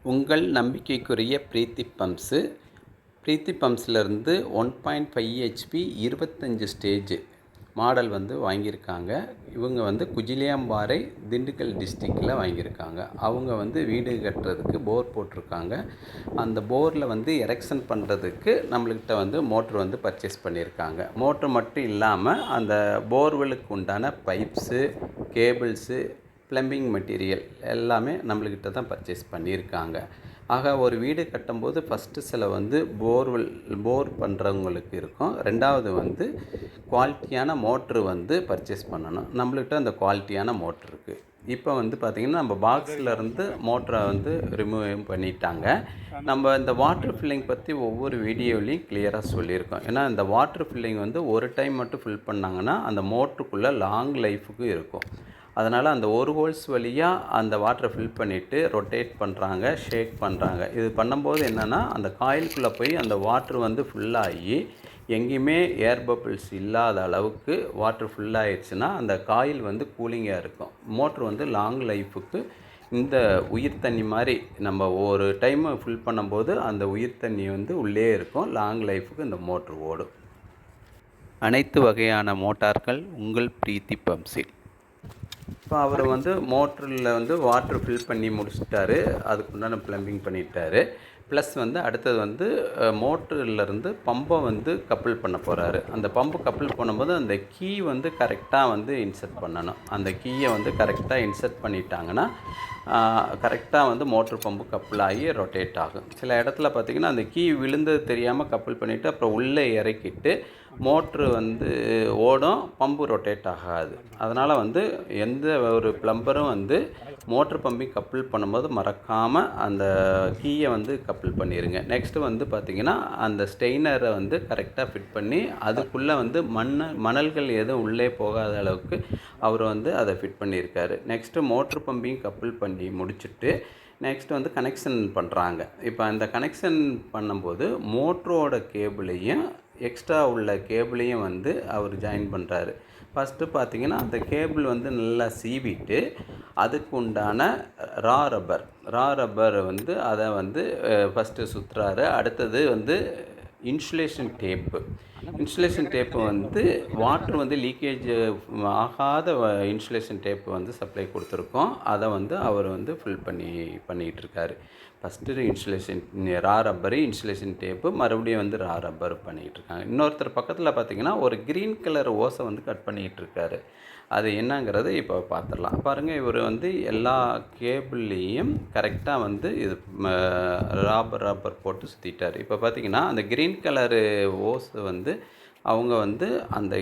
உங்கள் நம்பிக்கைக்குரிய பிரீத்தி பம்ப்ஸு. பிரீத்தி பம்ப்ஸ்லேருந்து 1.5 HP 25 stage model வாங்கியிருக்காங்க. இவங்க குஜிலியம்பாறை திண்டுக்கல் டிஸ்ட்ரிக்டில் வாங்கியிருக்காங்க. அவங்க வீடு கட்டுறதுக்கு போர் போட்டிருக்காங்க. அந்த போரில் எரெக்ஷன் பண்ணுறதுக்கு நம்மள்கிட்ட மோட்ரு பர்ச்சேஸ் பண்ணியிருக்காங்க. மோட்ரு மட்டும் இல்லாமல் அந்த போர்வெலுக்கு உண்டான பைப்ஸு, கேபிள்ஸு, ப்ளம்பிங் மெட்டீரியல் எல்லாமே நம்மள்கிட்ட தான் பர்ச்சேஸ் பண்ணியிருக்காங்க. ஆக ஒரு வீடு கட்டும்போது ஃபஸ்ட்டு சில போர் பண்ணுறவங்களுக்கு இருக்கும். ரெண்டாவது குவாலிட்டியான மோட்ரு பர்ச்சேஸ் பண்ணணும். நம்மள்கிட்ட அந்த குவாலிட்டியான மோட்ரு இருக்குது. இப்போ பார்த்திங்கன்னா நம்ம பாக்ஸ்லேருந்து மோட்டரை ரிமூவ் பண்ணிட்டாங்க. நம்ம இந்த வாட்டர் ஃபில்லிங் பற்றி ஒவ்வொரு வீடியோலையும் கிளியராக சொல்லியிருக்கோம். ஏன்னா இந்த வாட்டர் ஃபில்லிங் ஒரு டைம் மட்டும் ஃபில் பண்ணாங்கன்னா அந்த மோட்ருக்குள்ளே லாங் லைஃபுக்கு இருக்கும். அதனால் அந்த ஒரு ஹோல்ஸ் வழியாக அந்த வாட்டரை ஃபில் பண்ணிவிட்டு ரொட்டேட் பண்ணுறாங்க, ஷேக் பண்ணுறாங்க. இது பண்ணும்போது என்னென்னா அந்த காயிலுக்குள்ளே போய் அந்த வாட்ரு ஃபுல்லாகி எங்கேயுமே ஏர் பபிள்ஸ் இல்லாத அளவுக்கு வாட்ரு ஃபுல்லாகிடுச்சுன்னா அந்த காயில் கூலிங்காக இருக்கும். மோட்ரு லாங் லைஃபுக்கு இந்த உயிர் தண்ணி மாதிரி நம்ம ஒரு டைமு ஃபில் பண்ணும்போது அந்த உயிர் தண்ணி உள்ளே இருக்கும். லாங் லைஃபுக்கு இந்த மோட்ரு ஓடும். அனைத்து வகையான மோட்டார்கள் உங்கள் பிரீத்தி பம்ப்ஸில். இப்போ அவர் மோட்டரில் வாட்ரு ஃபில் பண்ணி முடிச்சிட்டாரு. அதுக்குண்டான ப்ளம்பிங் பண்ணிட்டாரு. ப்ளஸ் அடுத்தது மோட்டர்லேருந்து பம்பை கப்புள் பண்ண போகிறாரு. அந்த பம்பு கப்புள் பண்ணும்போது அந்த கீ கரெக்டாக இன்சர்ட் பண்ணணும். அந்த கீயை கரெக்டாக இன்சர்ட் பண்ணிட்டாங்கன்னா கரெக்டாக மோட்ரு பம்பு கப்புள் ஆகி ரொட்டேட் ஆகும். சில இடத்துல பார்த்திங்கன்னா அந்த கீ விழுந்தது தெரியாமல் கப்புள் பண்ணிவிட்டு அப்புறம் உள்ளே இறக்கிட்டு மோட்ரு ஓடும், பம்பு ரொட்டேட் ஆகாது. அதனால் எந்த ஒரு ப்ளம்பரும் மோட்ரு பம்பிங் கப்புள் பண்ணும்போது மறக்காமல் அந்த கீயை கப்புள் பண்ணிடுங்க. நெக்ஸ்ட்டு பார்த்திங்கன்னா அந்த ஸ்டெய்னரை கரெக்டாக ஃபிட் பண்ணி அதுக்குள்ளே மணல்கள் எதுவும் உள்ளே போகாத அளவுக்கு அவர் அதை ஃபிட் பண்ணியிருக்காரு. நெக்ஸ்ட்டு மோட்ரு பம்பிங் கப்புள் பண்ணி முடிச்சுட்டு நெக்ஸ்ட் கனெக்ஷன் பண்ணுறாங்க. இப்போ அந்த கனெக்ஷன் பண்ணும்போது மோட்ரோட கேபிளையும் எக்ஸ்ட்ரா உள்ள கேபிளையும் அவர் ஜாயின் பண்ணுறாரு. ஃபஸ்ட்டு பார்த்திங்கன்னா அந்த கேபிள் நல்லா சீவிட்டு அதுக்கு உண்டான ரா ரப்பர் அதை ஃபஸ்ட்டு சுற்றுறாரு. அடுத்தது இன்சுலேஷன் டேப்பு வாட்ரு லீக்கேஜ் ஆகாத இன்சுலேஷன் டேப்பு சப்ளை கொடுத்துருக்கோம். அதை அவர் ஃபில் பண்ணிகிட்ருக்காரு. ஃபஸ்ட்டு இன்சுலேஷன் ரா ரப்பரு, இன்சுலேஷன் டேப்பு, மறுபடியும் ரா ரப்பர் பண்ணிகிட்ருக்காங்க. இன்னொருத்தர் பக்கத்தில் பார்த்திங்கன்னா ஒரு க்ரீன் கலர் ஓஸை கட் பண்ணிகிட்ருக்காரு. அது என்னங்கிறது இப்போ பார்த்துடலாம். பாருங்கள், இவர் எல்லா கேபிள்லேயும் கரெக்டாக இது ரப்பர் போட்டு சுற்றிட்டார். இப்போ பார்த்திங்கன்னா அந்த க்ரீன் கலரு ஓஸ் அவங்க அந்த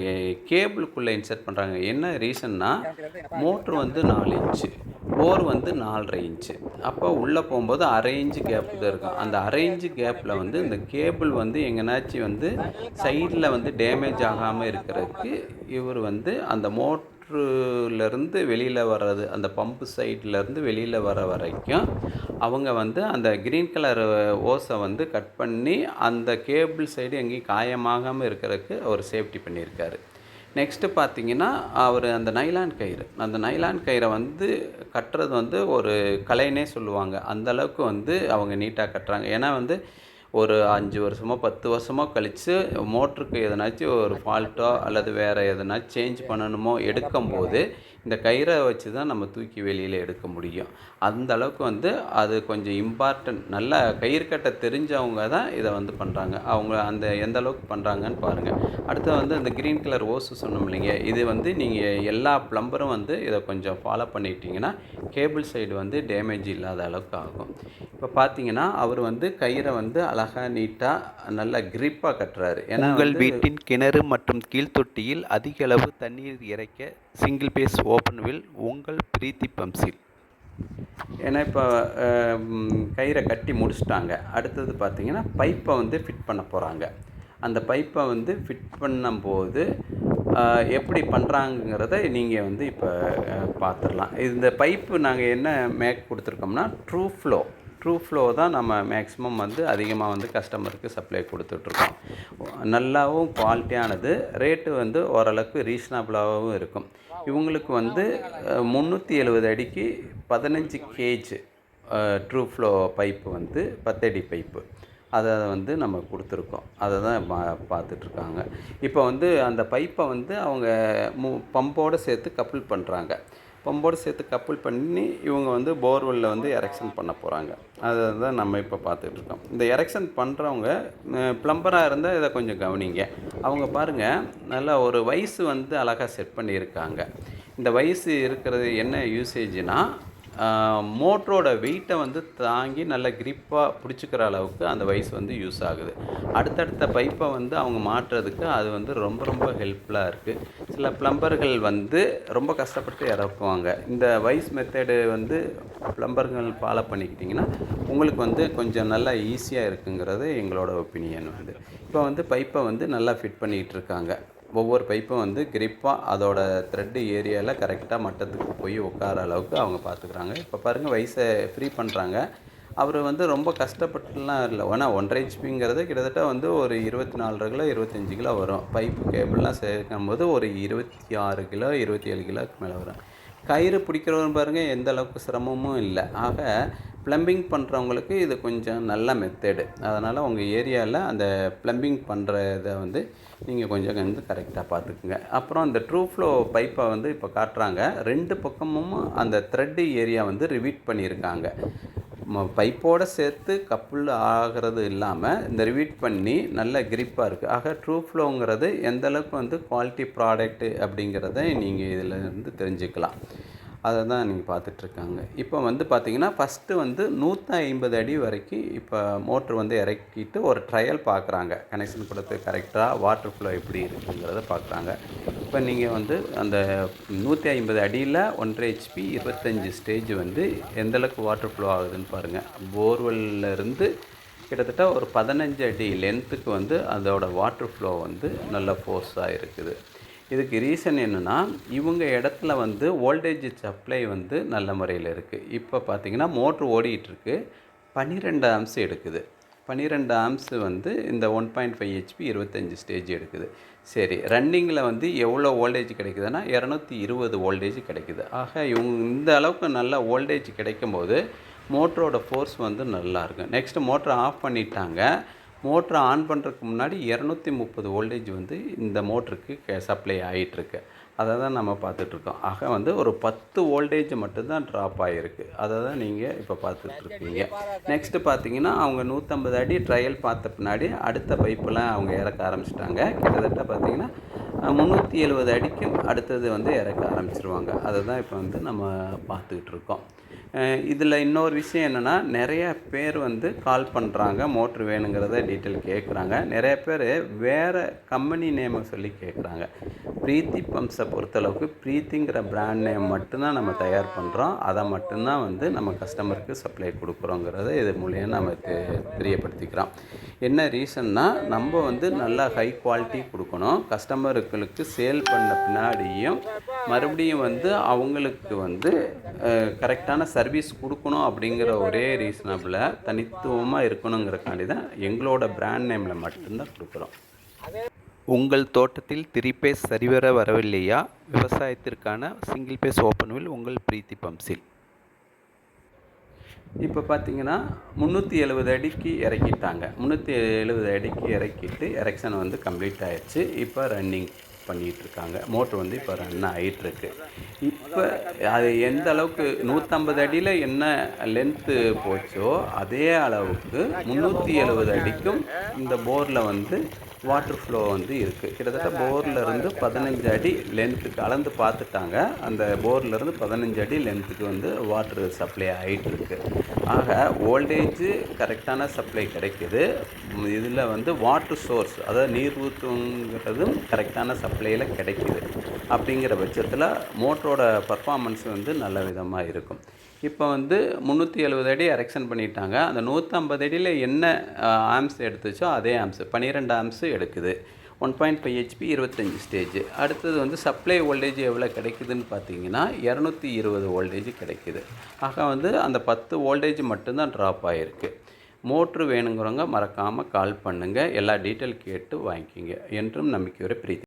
கேபிளுக்குள்ளே இன்சர்ட் பண்ணுறாங்க. என்ன ரீசன்னா மோட்ரு 4 இன்ச்சு, போர் 4.5 இன்ச்சு. அப்போ உள்ளே போகும்போது அரை இன்ச்சு கேப் தான் இருக்கும். அந்த அரை இன்ச்சு கேப்பில் இந்த கேபிள் எங்கேனாச்சும் சைடில் டேமேஜ் ஆகாமல் இருக்கிறதுக்கு இவர் அந்த மோட்ருலேருந்து வெளியில் வர்றது, அந்த பம்பு சைட்லேருந்து வெளியில் வர வரைக்கும் அவங்க அந்த க்ரீன் கலர் ஓஸை கட் பண்ணி அந்த கேபிள் சைடு எங்கேயும் காயமாகாமல் இருக்கிறதுக்கு அவர் சேஃப்டி பண்ணியிருக்காரு. நெக்ஸ்ட்டு பார்த்திங்கன்னா அவர் அந்த நைலான் கயிறை கட்டுறது ஒரு கலைன்னே சொல்லுவாங்க. அந்தளவுக்கு அவங்க நீட்டாக கட்டுறாங்க. ஏன்னா ஒரு 5 வருஷமோ 10 வருஷமோ கழித்து மோட்டருக்கு எதனாச்சும் ஒரு ஃபால்ட்டோ அல்லது வேறு எதனாச்சும் சேஞ்ச் பண்ணணுமோ எடுக்கும்போது இந்த கயிறை வச்சு தான் நம்ம தூக்கி வெளியில் எடுக்க முடியும். அந்த அளவுக்கு அது கொஞ்சம் இம்பார்ட்டன்ட். நல்லா கயிறு கட்ட தெரிஞ்சவங்க தான் இதை பண்ணுறாங்க. அவங்க எந்த அளவுக்கு பண்ணுறாங்கன்னு பாருங்கள். அடுத்து அந்த க்ரீன் கலர் ஓஸு சொன்னோம் இல்லைங்க, இது நீங்கள் எல்லா ப்ளம்பரும் இதை கொஞ்சம் ஃபாலோ பண்ணிட்டீங்கன்னா கேபிள் சைடு டேமேஜ் இல்லாத அளவுக்கு ஆகும். இப்போ பார்த்தீங்கன்னா அவர் கயிறை அழகாக நீட்டாக நல்லா கிரிப்பாக கட்டுறாரு. ஏன்னா உங்கள் வீட்டின் கிணறு மற்றும் கீழ்த்தொட்டியில் அதிக அளவு தண்ணீர் இறைக்க சிங்கிள் பேஸ் ஓப்பன் வில் உங்கள் பிரீத்தி பம்ப்ஸில். ஏன்னா இப்போ கயிறை கட்டி முடிச்சிட்டாங்க. அடுத்தது பார்த்திங்கன்னா பைப்பை ஃபிட் பண்ண போகிறாங்க. அந்த பைப்பை ஃபிட் பண்ணும்போது எப்படி பண்ணுறாங்கிறத நீங்கள் இப்போ பார்த்துடலாம். இந்த பைப்பு நாங்கள் என்ன மேக் கொடுத்துருக்கோம்னா ட்ரூ ஃப்ளோ தான் நம்ம மேக்ஸிமம் அதிகமாக கஸ்டமருக்கு சப்ளை கொடுத்துட்ருக்கோம். நல்லாவும் குவாலிட்டியானது, ரேட்டு ஓரளவுக்கு ரீசனபிளாகவும் இருக்கும். இவங்களுக்கு 370 அடிக்கு 15 கேஜ் ட்ரூ ஃப்ளோ பைப்பு வந்து 10 அடி பைப்பு அதை வந்து நம்ம கொடுத்துருக்கோம். அதை தான் பார்த்துட்ருக்காங்க. இப்போ வந்து அந்த பைப்பை வந்து அவங்க பம்போடு சேர்த்து கப்புள் பண்ணுறாங்க. பம்போடு சேர்த்து கப்புள் பண்ணி இவங்க வந்து போர்வெல்லில் வந்து எரெக்ஷன் பண்ண போகிறாங்க. அதை தான் நம்ம இப்போ பார்த்துட்ருக்கோம். இந்த எரெக்ஷன் பண்ணுறவங்க ப்ளம்பராக இருந்தால் இதை கொஞ்சம் கவனிங்க. அவங்க பாருங்கள், நல்லா ஒரு வயசு வந்து அழகாக செட் பண்ணியிருக்காங்க. இந்த வயசு இருக்கிறது என்ன யூசேஜ்னால், மோட்டரோட வெயிட்டை வந்து தாங்கி நல்ல கிரிப்பாக பிடிச்சிக்கிற அளவுக்கு அந்த வயசு வந்து யூஸ் ஆகுது. அடுத்தடுத்த பைப்பை வந்து அவங்க மாட்டுறதுக்கு அது வந்து ரொம்ப ரொம்ப ஹெல்ப்ஃபுல்லாக இருக்குது. சில ப்ளம்பர்கள் வந்து ரொம்ப கஷ்டப்பட்டு இறக்குவாங்க. இந்த வயசு மெத்தடு வந்து ப்ளம்பர்கள் ஃபாலோ பண்ணிக்கிட்டிங்கன்னா உங்களுக்கு வந்து கொஞ்சம் நல்லா ஈஸியாக இருக்குங்கிறது எங்களோட ஒப்பீனியன் வந்து. இப்போ வந்து பைப்பை வந்து நல்லா ஃபிட் பண்ணிகிட்ருக்காங்க. ஒவ்வொரு பைப்பும் வந்து கிரிப்பாக அதோட த்ரெட்டு ஏரியாவில் கரெக்டாக மட்டத்துக்கு போய் உட்கார அளவுக்கு அவங்க பார்த்துக்குறாங்க. இப்போ பாருங்கள், வயசை ஃப்ரீ பண்ணுறாங்க. அவர் வந்து ரொம்ப கஷ்டப்பட்டுலாம் இல்லை. ஏன்னா 1.5 ஹெச்பிங்கிறது கிட்டத்தட்ட வந்து ஒரு 24 கிலோ 25 கிலோ வரும். பைப்பு கேபிள்லாம் சேர்க்கும்போது ஒரு 26 கிலோ 27 கிலோவுக்கு மேலே வரும். கயிறு பிடிக்கிறவங்க பாருங்கள், எந்த அளவுக்கு சிரமமும் இல்லை. ஆக ப்ளம்பிங் பண்ணுறவங்களுக்கு இது கொஞ்சம் நல்ல மெத்தடு. அதனால் உங்கள் ஏரியாவில் அந்த ப்ளம்பிங் பண்ணுற இதை வந்து நீங்கள் கொஞ்சம் வந்து கரெக்டாக பார்த்துக்குங்க. அப்புறம் அந்த ட்ரூ ஃப்ளோ பைப்பை வந்து இப்போ காட்டுறாங்க. 2 பக்கமும் அந்த த்ரெட்டு ஏரியா வந்து ரிவீட் பண்ணியிருக்காங்க. பைப்போடு சேர்த்து கப்புள் ஆகிறது இல்லாமல் இந்த ரிவீட் பண்ணி நல்ல கிரிப்பாக இருக்குது. ஆக ட்ரூ ஃப்ளோங்கிறது எந்தளவுக்கு வந்து குவாலிட்டி ப்ராடக்ட்டு அப்படிங்கிறத நீங்கள் இதில் இருந்து தெரிஞ்சுக்கலாம். அதை தான் நீங்கள் பார்த்துட்ருக்காங்க. இப்போ வந்து பார்த்திங்கன்னா, ஃபஸ்ட்டு வந்து 150 அடி வரைக்கும் இப்போ மோட்ரு வந்து இறக்கிட்டு ஒரு ட்ரையல் பார்க்குறாங்க. கனெக்ஷன் கொடுத்து கரெக்டாக வாட்டர் ஃப்ளோ எப்படி இருக்குங்கிறத பார்க்குறாங்க. இப்போ நீங்கள் வந்து அந்த 150 அடியில் 1.5 ஹெச்பி 25 ஸ்டேஜ் வந்து எந்தளவுக்கு வாட்டர் ஃப்ளோ ஆகுதுன்னு பாருங்கள். போர்வெல்லிருந்து கிட்டத்தட்ட ஒரு 15 அடி லென்த்துக்கு வந்து அதோட வாட்டர் ஃப்ளோ வந்து நல்ல ஃபோர்ஸாக இருக்குது. இதுக்கு ரீசன் என்னென்னா, இவங்க இடத்துல வந்து வோல்டேஜ் சப்ளை வந்து நல்ல முறையில் இருக்குது. இப்போ பார்த்திங்கன்னா மோட்ரு ஓடிட்டுருக்கு. 12 ஆம்ஸ் எடுக்குது. 12 ஆம்ஸ் வந்து இந்த 1.5 ஹெச்பி 25 ஸ்டேஜ் எடுக்குது. சரி, ரன்னிங்கில் வந்து எவ்வளோ வோல்டேஜ் கிடைக்குதுன்னா 220 வோல்டேஜ் கிடைக்குது. ஆக இவங்க இந்த அளவுக்கு நல்ல வோல்டேஜ் கிடைக்கும்போது மோட்டரோட ஃபோர்ஸ் வந்து நல்லாயிருக்கும். நெக்ஸ்ட்டு மோட்டரை ஆஃப் பண்ணிட்டாங்க. மோட்ரு ஆன் பண்ணுறதுக்கு முன்னாடி 230 வோல்டேஜ் வந்து இந்த மோட்டருக்கு சப்ளை ஆகிட்டுருக்கு. அதை தான் நம்ம பார்த்துட்ருக்கோம். ஆக வந்து ஒரு 10 வோல்டேஜ் மட்டும்தான் ட்ராப் ஆகிருக்கு. அதை தான் நீங்கள் இப்போ பார்த்துட்ருக்கீங்க. நெக்ஸ்ட்டு பார்த்தீங்கன்னா, அவங்க 150 அடி ட்ரையல் பார்த்த பின்னாடி அடுத்த பைப்பெலாம் அவங்க இறக்க ஆரம்பிச்சிட்டாங்க. கிட்டத்தட்ட பார்த்திங்கன்னா 370 அடிக்கும் அடுத்தது வந்து இறக்க ஆரம்பிச்சிருவாங்க. அதை தான் இப்போ வந்து நம்ம பார்த்துக்கிட்டு இருக்கோம். இதில் இன்னொரு விஷயம் என்னென்னா, நிறைய பேர் வந்து கால் பண்ணுறாங்க, மோட்ரு வேணுங்கிறத டீட்டெயில் கேட்குறாங்க. நிறைய பேர் வேறு கம்பெனி நேமை சொல்லி கேட்குறாங்க. ப்ரீத்தி பம்ப்ஸை பொறுத்தளவுக்கு ப்ரீத்திங்கிற பிராண்ட் நேம் மட்டும்தான் நம்ம தயார் பண்ணுறோம். அதை மட்டும்தான் வந்து நம்ம கஸ்டமருக்கு சப்ளை கொடுக்குறோங்கிறத இது மூலியம் நம்ம தெரியப்படுத்திக்கிறோம். என்ன ரீசன்னா, நம்ம வந்து நல்லா ஹை குவாலிட்டி கொடுக்கணும். கஸ்டமர்களுக்கு சேல் பண்ண பின்னாடியும் மறுபடியும் வந்து அவங்களுக்கு வந்து கரெக்டான சர்வீஸ் கொடுக்கணும் அப்படிங்கிற ஒரே ரீசனபிளாக தனித்துவமாக இருக்கணுங்கிறக்காண்டி தான் எங்களோட பிராண்ட் நேமில் மட்டும்தான் கொடுக்குறோம். உங்கள் தோட்டத்தில் 3 பேஸ் சரிவர வரவில்லையா? விவசாயத்திற்கான சிங்கிள் பேஸ் ஓப்பன் வில் உங்கள் ப்ரீத்தி பம்ப்ஸில். இப்போ பார்த்தீங்கன்னா 370 அடிக்கு இறக்கிட்டாங்க. 370 அடிக்கு இறக்கிட்டு எரெக்ஷன் வந்து கம்ப்ளீட் ஆகிடுச்சு. இப்போ ரன்னிங் பண்ணிகிட்ருக்காங்க. மோட்ரு வந்து இப்போ ரன் ஆகிட்டுருக்கு. இப்போ அது எந்த அளவுக்கு 150 அடியில் என்ன லென்த்து போச்சோ அதே அளவுக்கு 370 அடிக்கும் இந்த போரில் வந்து வாட்டர் ஃப்ளோ வந்து இருக்குது. கிட்டத்தட்ட போர்லேருந்து 15 அடி லென்த்துக்கு அளந்து பார்த்துட்டாங்க. அந்த போர்லேருந்து 15 அடி லென்த்துக்கு வந்து வாட்ரு சப்ளை ஆகிட்டுருக்கு. ஆக வோல்டேஜு கரெக்டான சப்ளை கிடைக்கிது. இதில் வந்து வாட்ரு சோர்ஸ், அதாவது நீர் ஊற்றுங்கிறதும் கரெக்டான சப்ளையில் கிடைக்கிது. அப்படிங்கிற பட்சத்தில் மோட்டரோட பர்ஃபார்மன்ஸ் வந்து நல்ல விதமாக இருக்கும். இப்போ வந்து 370 அடி எரெக்ஷன் பண்ணிட்டாங்க. அந்த 150 அடியில் என்ன ஆம்ஸ் எடுத்துச்சோ அதே ஆம்ஸ் 12 ஆம்ஸ் எடுக்குது. 1.5 ஹெச்பி 25 ஸ்டேஜ். அடுத்தது வந்து சப்ளை வோல்டேஜ் எவ்வளோ கிடைக்குதுன்னு பார்த்தீங்கன்னா 220 வோல்டேஜ் கிடைக்குது. ஆக வந்து அந்த 10 வோல்டேஜ் மட்டும்தான் ட்ராப் ஆகிருக்கு. மோட்ரு வேணுங்கிறவங்க மறக்காமல் கால் பண்ணுங்கள். எல்லா டீட்டெயில் கேட்டு வாங்கிக்கிங்க. என்றும் நம்பிக்கையோட ப்ரீத்தி.